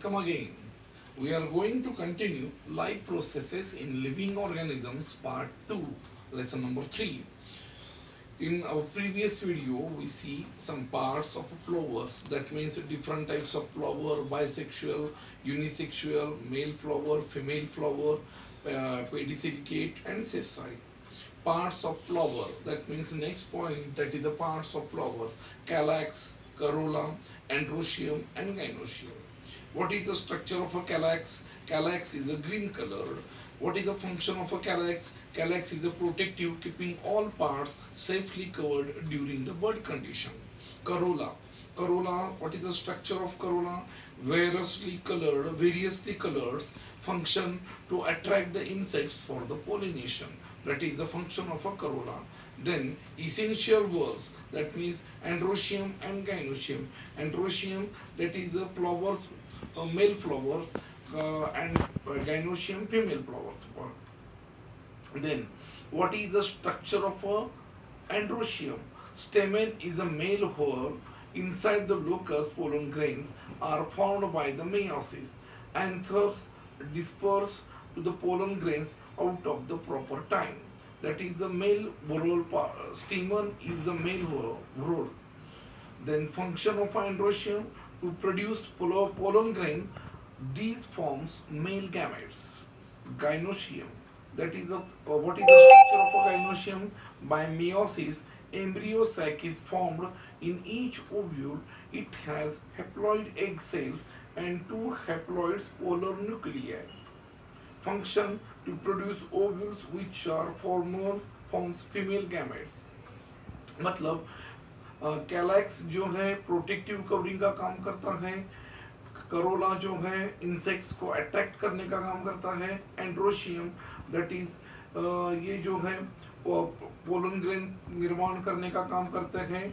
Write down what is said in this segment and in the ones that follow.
welcome again. We are going to continue life processes in living organisms part 2, lesson number 3. In our previous video, we see some parts of flowers, that means different types of flower, bisexual, unisexual, male flower, female flower, pedicellate and sessile. Parts of flower, that means next point, that is the parts of flower, calyx, corolla, androecium and gynoecium. What is the structure of a calyx? Calyx is a green color. What is the function of a calyx? Calyx is a protective, keeping all parts safely covered during the bud condition. Corolla. Corolla, what is the structure of corolla? Variously colored, function to attract the insects for the pollination. That is the function of a corolla. Then essential whorls, that means androecium and gynoecium. Androecium, that is the flowers, male flowers, and gynoecium, female flowers. Then what is the structure of a androecium? Stamen is a male whorl. Inside the locus, pollen grains are formed by the meiosis. Anthers disperse to the pollen grains out of the proper time. That is the male whorl. Stamen is the male whorl. Then function of androecium to produce pollen grain. These forms male gametes. Gynoecium. That is what is the structure of a gynoecium? By meiosis, embryo sac is formed. In each ovule, it has haploid egg cells and two haploid polar nuclei. Function to produce ovules which are forms female gametes. मतलब कैलैक्स जो है protective covering का काम करता है, Corolla जो है insects को अट्रैक्ट करने का काम करता है, एंड्रोशियम दैट इज ये जो है पोलन ग्रेन निर्माण करने का काम करते हैं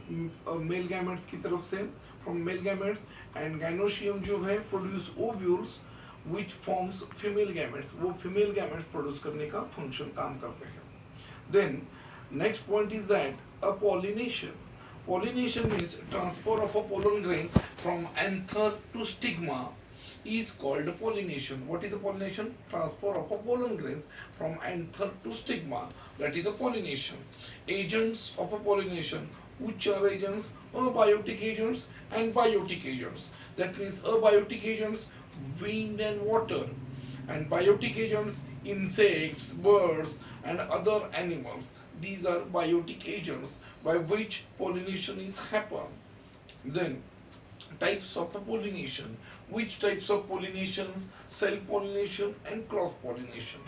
मेल गैमेट्स की तरफ से from male gametes, and gynoecium जो है produce ovules which forms female gametes. वो female gametes प्रोड्यूस करने का फंक्शन काम करते हैं. Then next point is that a pollination. Pollination means transfer of a pollen grains from anther to stigma is called pollination. What is the pollination? Transfer of a pollen grains from anther to stigma. That is a pollination. Agents of a pollination. Which are agents? Abiotic agents and biotic agents. That means abiotic agents, wind and water, and biotic agents, insects, birds and other animals. These are biotic agents by which pollination is happen. Then types of pollination. Which types of pollinations? Self pollination and cross pollination.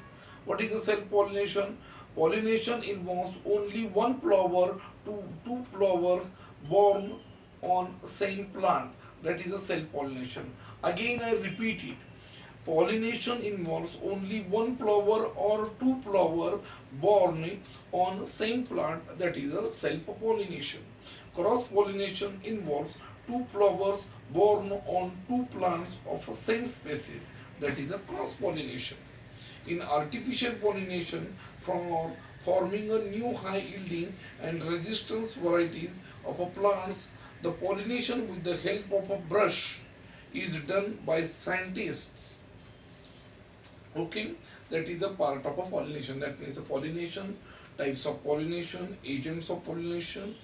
What is the self pollination? Pollination involves only one flower to two flowers born on same plant. That is a self pollination. Again I repeat it. Pollination involves only one flower or two flowers born on same plant. That is a self pollination. Cross pollination involves two flowers born on two plants of the same species. That is a cross pollination. In artificial pollination, from forming a new high yielding and resistance varieties of a plants, the pollination with the help of a brush is done by scientists. Okay, that is a part of a pollination. That means a pollination, types of pollination, agents of pollination.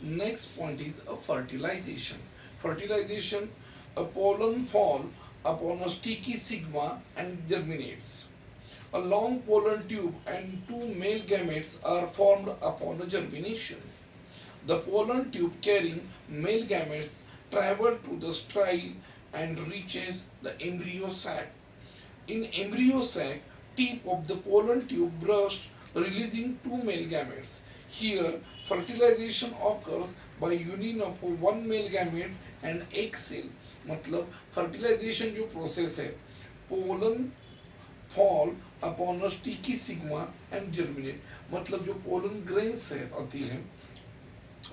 Next point is a fertilization. Fertilization, a pollen fall upon a sticky sigma and germinates. A long pollen tube and two male gametes are formed upon a germination. The pollen tube carrying male gametes travel to the style and reaches the embryo sac. In embryo sac, tip of the pollen tube bursts, releasing two male gametes. Here, fertilization occurs by union of one male gamete and egg cell. मतलब fertilization जो process है, pollen fall upon a sticky sigma and germinate. मतलब जो pollen grains है आती है,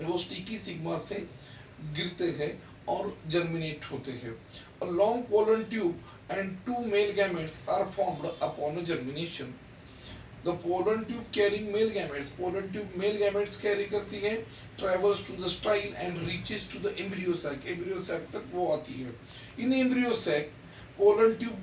वो sticky sigma से गिरते हैं और germinate होते हैं. A long pollen tube and two male gametes are formed upon a germination. The pollen tube carrying male gametes, pollen tube male gametes carry करती है, travels to the style and reaches to the embryo sac. Embryo sac तक वो आती है. In embryo sac, pollen tube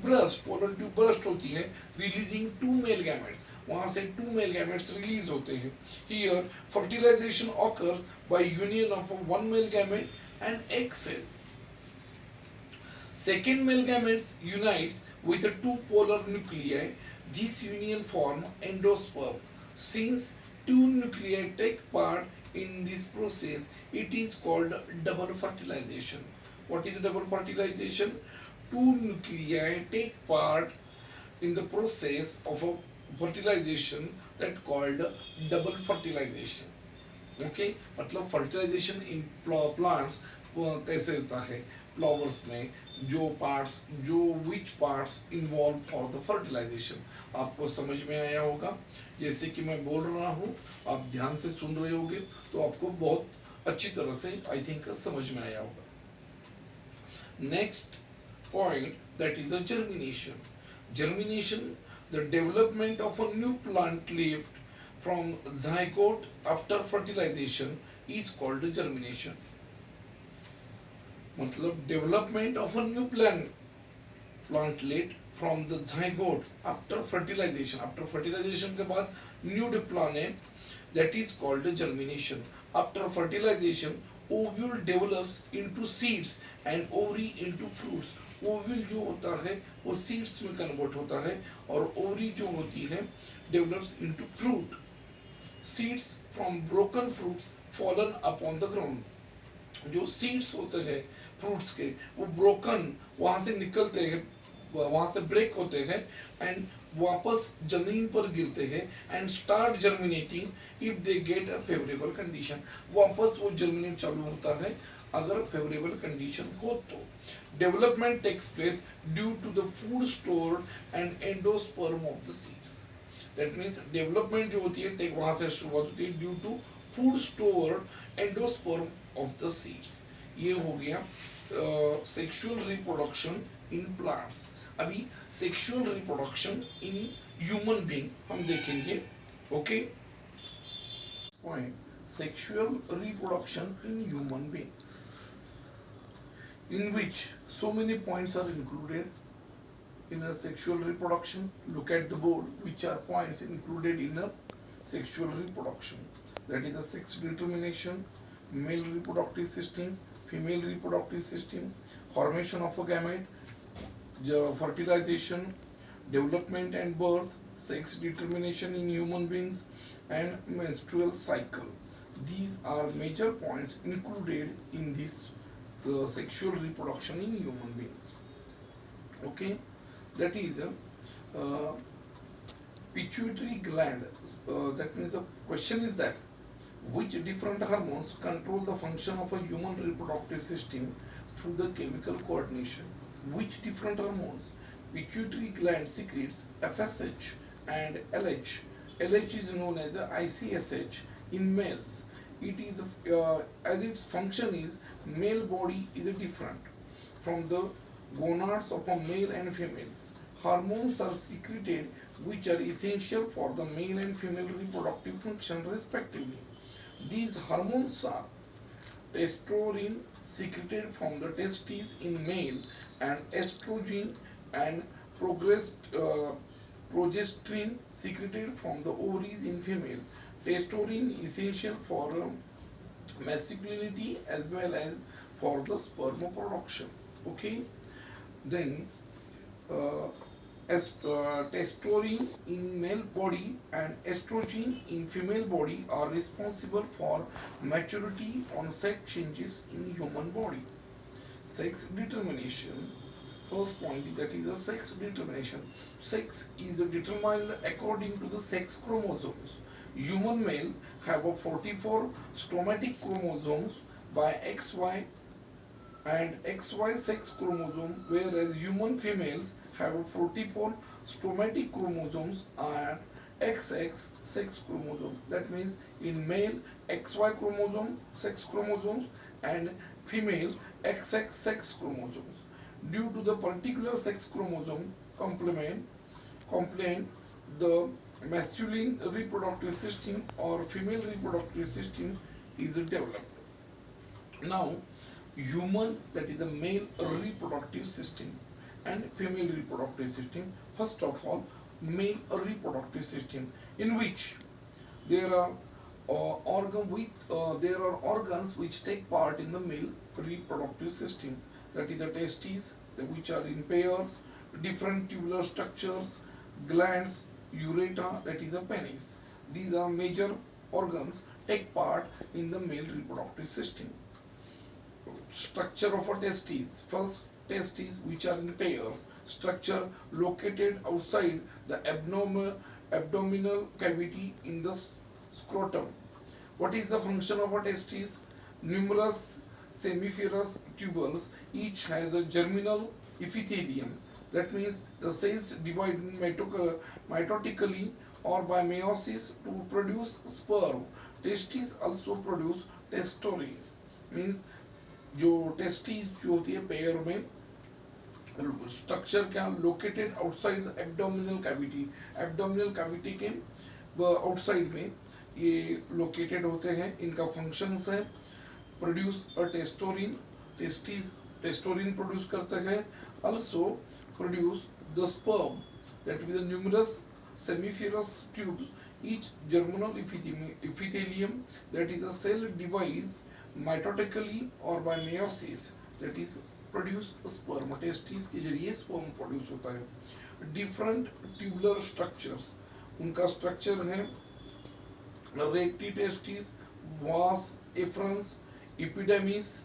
burst होती है, releasing to male gametes, वहां से टू मेल गैमेट्स रिलीज होते हैं. Here fertilization occurs by union of one male gamete and egg cell. Second male gametes unites with a two polar nuclei. This union form endosperm. Since two nuclei take part in this process, it is called double fertilization. What is double fertilization? Two nuclei take part in the process of a fertilization that called double fertilization. Okay, मतलब fertilization in plants कैसे होता है, flowers में which parts involved for the fertilization, आपको समझ में आया होगा. जैसे कि मैं बोल रहा हूँ, आप ध्यान से सुन रहे होगे तो आपको बहुत अच्छी तरह से आई थिंक समझ में आया होगा. Next point, that is a germination. Germination, the development of a new plant leaf from zygote after fertilization is called germination. मतलब development of a new plantlet from the zygote after fertilization. After fertilization के बाद new plant, that is called germination. After fertilization, ovule develops into seeds and ovary into fruits. Ovule जो होता है वो seeds में convert होता है और ओवरी जो होती है develops into fruit. Seeds from broken fruits fallen upon the ground. जो सीड्स होते हैं फ्रूट्स के वो ब्रोकन वहां से निकलते हैं, वहां से ब्रेक होते हैं एंड वापस जमीन पर गिरते हैं and start germinating if they get a favourable condition. वापस वो जर्मिनेट चालू होता है अगर फेवरेबल कंडीशन हो तो. Development takes place due to the food stored and endosperm of the seeds. That means development जो होती है टेक वहां से शुरुआत होती है due to food stored endosperm of the seeds. ये हो गया सेक्सुअल रिप्रोडक्शन इन प्लांट्स. अभी sexual reproduction in human being हम देखेंगे. Okay, point sexual reproduction in human beings, in which so many points are included in a sexual reproduction. Look at the board, which are points included in a sexual reproduction. That is a sex determination, male reproductive system, female reproductive system, formation of a gamete, fertilization, development and birth, sex determination in human beings, and menstrual cycle. These are major points included in this sexual reproduction in human beings. Okay, that is pituitary gland. That means the question is that which different hormones control the function of a human reproductive system through the chemical coordination. Which different hormones? Pituitary gland secretes FSH and LH. LH is known as ICSH in males. It is as its function is male body is different from the gonads of a male and females. Hormones are secreted which are essential for the male and female reproductive function respectively. These hormones are testosterone secreted from the testes in male and estrogen and progesterone secreted from the ovaries in female. Testosterone essential for masculinity as well as for the sperm production. Okay, then testosterone in male body and estrogen in female body are responsible for maturity onset changes in human body. Sex determination. First point, that is a sex determination. Sex is determined according to the sex chromosomes. Human male have a 44 stomatic chromosomes by XY and XY sex chromosome, whereas human females have a 44 stomatic chromosomes and XX sex chromosome. That means in male XY chromosome sex chromosomes and female XX sex chromosomes. Due to the particular sex chromosome complement the masculine reproductive system or female reproductive system is developed. Now human, that is the male reproductive system. and female reproductive system. First of all, male reproductive system, in which there are there are organs which take part in the male reproductive system. That is the testes, which are in pairs, different tubular structures, glands, ureta, that is a penis. These are major organs take part in the male reproductive system. Structure of a testes. First, testes which are in pairs. Structure located outside the abdominal cavity in the scrotum. What is the function of a testis? Numerous semiferous tubules, each has a germinal epithelium. That means the cells divide mitotically or by meiosis to produce sperm. Testes also produce testosterone. Means जो testes जो होती है pair में structure क्या located outside the abdominal cavity. Abdominal cavity के outside में ये located होते हैं. इनका फंक्शंस है प्रोड्यूस अ टेस्टोरिन. टेस्टिस टेस्टोरिन प्रोड्यूस करते हैं. Also produce the sperm that with numerous semiferous tubes, each germinal epithelium, that is a cell divide mitotically or by meiosis, that is produce sperm. Testis के जरिए sperm produce होता है. Different tubular structures, उनका structure है rete testis, vas efferents, epidermis,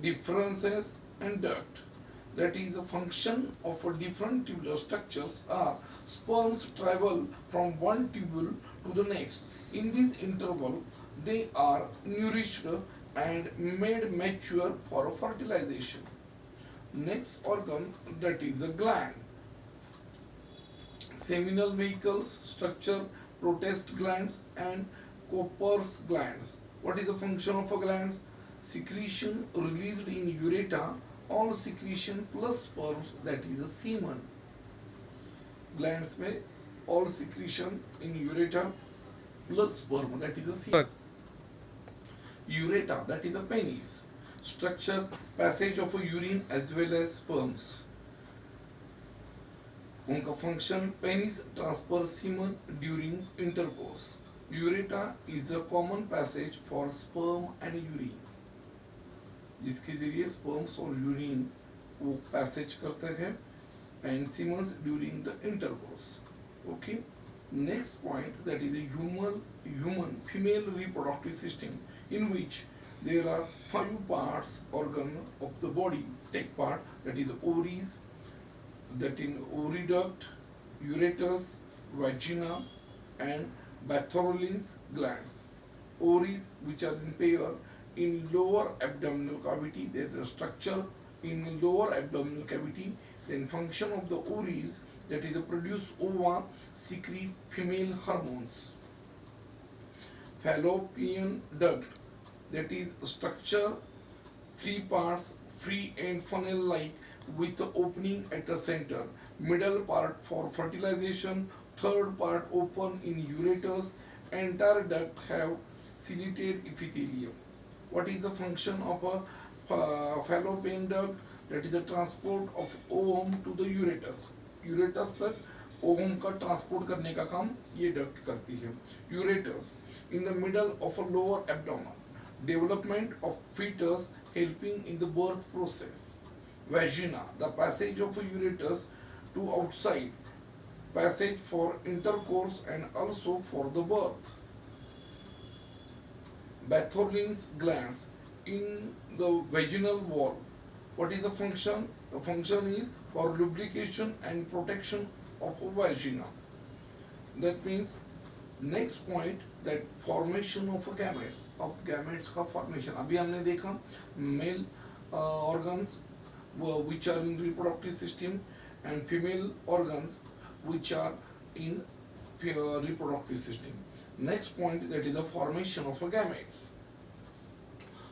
differences and duct. That is the function of a different tubular structures are sperms travel from one tubule to the next. In this interval, they are nourished and made mature for fertilization. Next organ, that is a gland. Seminal vehicles, structure, protest glands and Cooper's glands. What is the function of a gland? Secretion released in ureta, all secretion plus sperms, that is a semen. Glands में all secretion in ureta plus sperm, that is a semen. Ureta, that is a penis. Structure, passage of a urine as well as sperms. उनका function, penis transfer semen during intercourse. Ureta is a common passage for sperm and urine, जिसके जरिए sperms और urine वो passage करते हैं and semen during the intercourse. Okay. Next point, that is a human female reproductive system, in which there are 5 parts organ of the body take part. That is ovaries, that in oviduct, ureter, vagina and Bartholin's glands. Ovaries, which are in pair in lower abdominal cavity, there is a structure in lower abdominal cavity. Then function of the ovaries, that is to produce ova, secrete female hormones. Fallopian duct, that is structure 3 parts, free and funnel-like with the opening at the center. Middle part for fertilization, third part open in ureters. Entire duct have ciliated epithelium. What is the function of a fallopian duct? That is the transport of ovum to the ureters. Ureters तक ovum का transport करने का काम ये duct करती है. Ureters in the middle of a lower abdomen. Development of fetus helping in the birth process. Vagina, the passage of a ureters to outside. Passage for intercourse and also for the birth. Bartholin's glands in the vaginal wall. What is the function? The function is for lubrication and protection of a vagina. That means next point, that formation of a gametes. Of gametes का formation. अभी हमने देखा male organs which are in reproductive system and female organs which are in reproductive system. Next point, that is the formation of a gametes.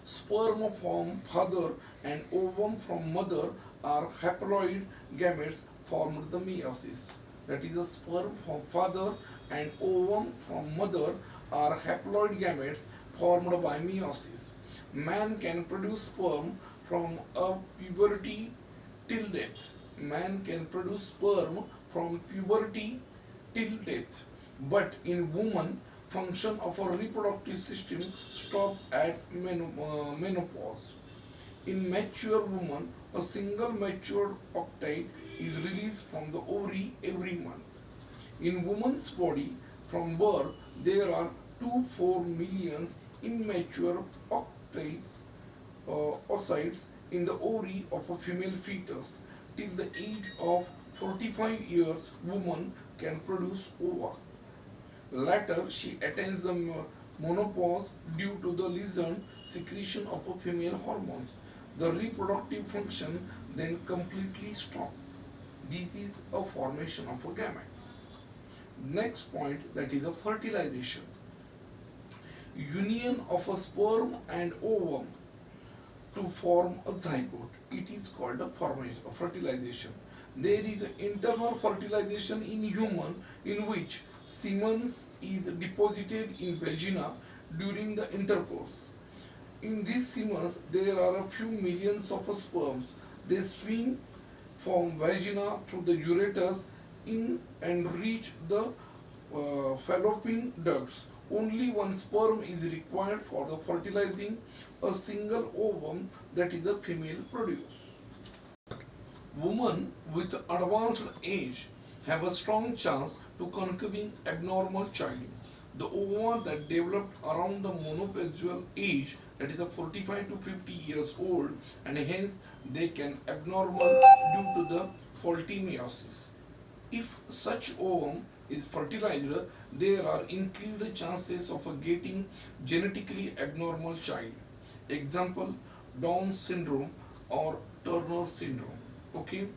Sperm from father and ovum from mother are haploid gametes formed the meiosis. That is, the sperm from father and ovum from mother are haploid gametes formed by meiosis. Man can produce sperm from a puberty till death. man can produce sperm from puberty till death, but in woman, function of a reproductive system stop at menopause. In mature woman, a single matured octite is released from the ovary every month. In woman's body, from birth, there are 2-4 millions immature octites, oocytes in the ovary of a female fetus. Till the age of 45 years, woman can produce ova. Later, she attains the menopause due to the lessened secretion of a female hormones. The reproductive function then completely stops. This is a formation of a gametes. Next point, that is a fertilization. Union of a sperm and ovum to form a zygote. It is called a formation, a fertilization. There is an internal fertilization in human in which semen is deposited in vagina during the intercourse. In these semen, there are a few millions of sperms. They swing from vagina through the ureters in and reach the fallopian ducts. Only one sperm is required for the fertilizing a single ovum, that is a female produce. Women with advanced age have a strong chance to conceiving abnormal child. The ova that developed around the menopausal age, that is a 45 to 50 years old, and hence they can abnormal due to the faulty meiosis. If such ovum is fertilized, there are increased chances of getting genetically abnormal child. Example, Down syndrome or Turner syndrome. Okay.